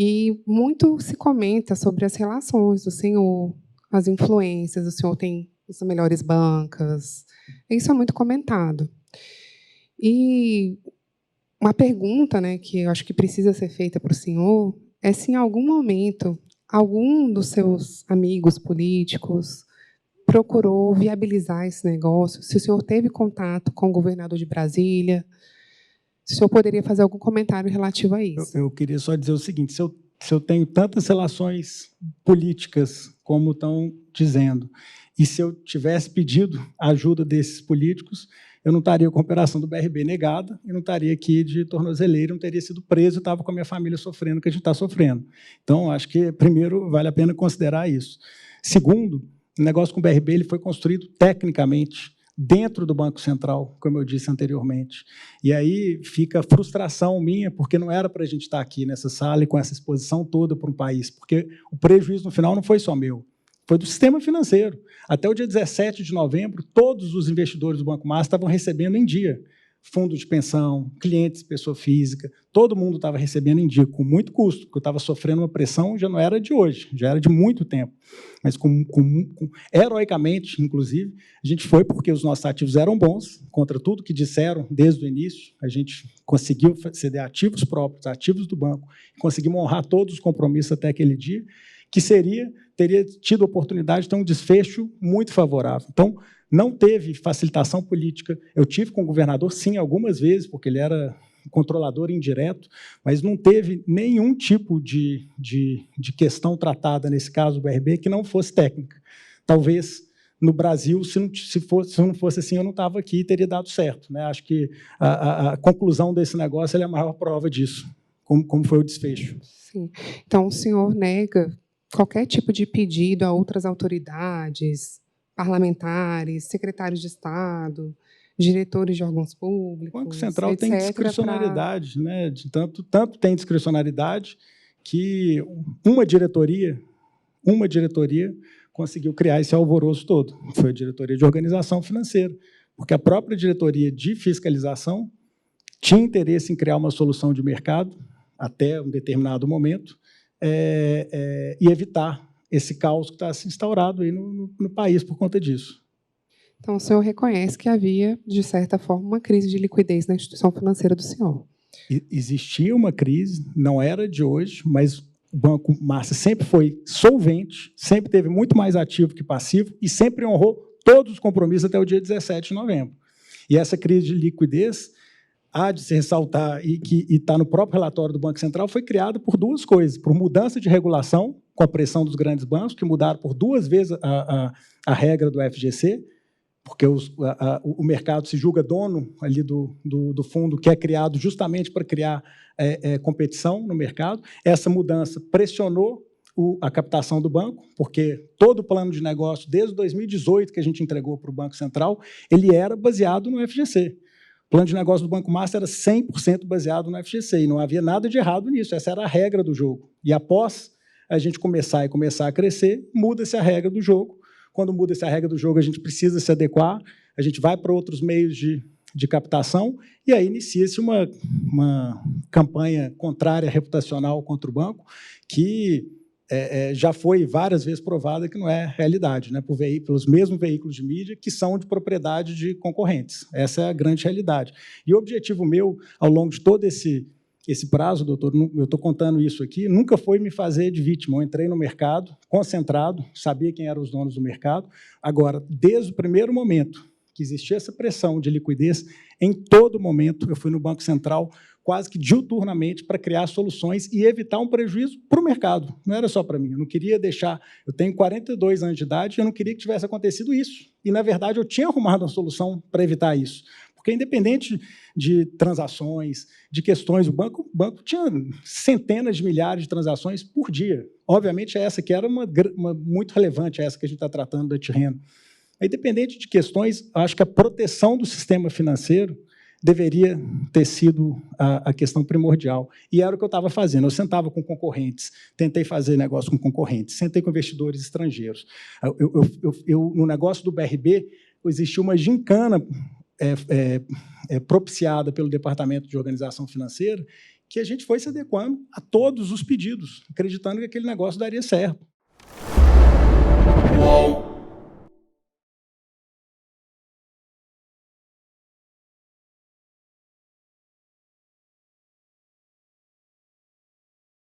E muito se comenta sobre as relações do senhor, as influências, o senhor tem as melhores bancas, isso é muito comentado. E uma pergunta, né, que eu acho que precisa ser feita para o senhor é se, em algum momento, algum dos seus amigos políticos procurou viabilizar esse negócio, se o senhor teve contato com o governador de Brasília, se o senhor poderia fazer algum comentário relativo a isso. Eu queria só dizer o seguinte, se eu tenho tantas relações políticas como estão dizendo, e se eu tivesse pedido a ajuda desses políticos, eu não estaria com a operação do BRB negada, eu não estaria aqui de tornozeleira, não teria sido preso, eu estava com a minha família sofrendo o que a gente está sofrendo. Então, acho que, primeiro, vale a pena considerar isso. Segundo, o negócio com o BRB ele foi construído tecnicamente dentro do Banco Central, como eu disse anteriormente. E aí fica a frustração minha, porque não era para a gente estar aqui nessa sala e com essa exposição toda para um país, porque o prejuízo, no final, não foi só meu, foi do sistema financeiro. Até o dia 17 de novembro, todos os investidores do Banco Master estavam recebendo em dia. Fundo de pensão, clientes, pessoa física, todo mundo estava recebendo em dia, com muito custo, porque eu estava sofrendo uma pressão, já não era de hoje, já era de muito tempo. Mas, heroicamente, inclusive, a gente foi porque os nossos ativos eram bons, contra tudo que disseram desde o início, a gente conseguiu ceder ativos próprios, ativos do banco, conseguimos honrar todos os compromissos até aquele dia, que teria tido a oportunidade de ter um desfecho muito favorável. Então, não teve facilitação política. Eu tive com o governador, sim, algumas vezes, porque ele era controlador indireto, mas não teve nenhum tipo de questão tratada, nesse caso do BRB, que não fosse técnica. Talvez, no Brasil, se não fosse assim, eu não estava aqui e teria dado certo, né? Acho que a conclusão desse negócio é a maior prova disso, como foi o desfecho. Sim. Então, o senhor nega qualquer tipo de pedido a outras autoridades, parlamentares, secretários de Estado, diretores de órgãos públicos, o Banco Central etc., tem discricionariedade, né? Tanto tem discricionariedade que uma diretoria conseguiu criar esse alvoroço todo. Foi a diretoria de organização financeira, porque a própria diretoria de fiscalização tinha interesse em criar uma solução de mercado até um determinado momento e evitar esse caos que está se instaurado aí no país por conta disso. Então, o senhor reconhece que havia, de certa forma, uma crise de liquidez na instituição financeira do senhor? Existia uma crise, não era de hoje, mas o Banco Master sempre foi solvente, sempre teve muito mais ativo que passivo e sempre honrou todos os compromissos até o dia 17 de novembro. E essa crise de liquidez, há de se ressaltar, e está no próprio relatório do Banco Central, foi criada por duas coisas, por mudança de regulação, com a pressão dos grandes bancos, que mudaram por 2 vezes a regra do FGC, porque o mercado se julga dono ali do fundo que é criado justamente para criar competição no mercado. Essa mudança pressionou a captação do banco, porque todo o plano de negócio, desde 2018, que a gente entregou para o Banco Central, ele era baseado no FGC. O plano de negócio do Banco Master era 100% baseado no FGC, e não havia nada de errado nisso, essa era a regra do jogo. E após a gente começar a crescer, muda-se a regra do jogo. Quando muda-se a regra do jogo, a gente precisa se adequar, a gente vai para outros meios de captação, e aí inicia-se uma campanha contrária reputacional contra o banco, que já foi várias vezes provada que não é realidade, né, pelos mesmos veículos de mídia que são de propriedade de concorrentes. Essa é a grande realidade. E o objetivo meu, ao longo de todo esse prazo, doutor, eu estou contando isso aqui, nunca foi me fazer de vítima. Eu entrei no mercado, concentrado, sabia quem eram os donos do mercado. Agora, desde o primeiro momento que existia essa pressão de liquidez, em todo momento eu fui no Banco Central, quase que diuturnamente, para criar soluções e evitar um prejuízo para o mercado. Não era só para mim. Eu não queria deixar... Eu tenho 42 anos de idade e eu não queria que tivesse acontecido isso. E, na verdade, eu tinha arrumado uma solução para evitar isso. Porque, independente de transações, de questões, o banco tinha centenas de milhares de transações por dia. Obviamente, essa que era uma muito relevante, essa que a gente está tratando da Tirreno. Independente de questões, acho que a proteção do sistema financeiro deveria ter sido a questão primordial. E era o que eu estava fazendo. Eu sentava com concorrentes, tentei fazer negócio com concorrentes, sentei com investidores estrangeiros. No negócio do BRB, existia uma gincana propiciada pelo Departamento de Organização Financeira, que a gente foi se adequando a todos os pedidos, acreditando que aquele negócio daria certo.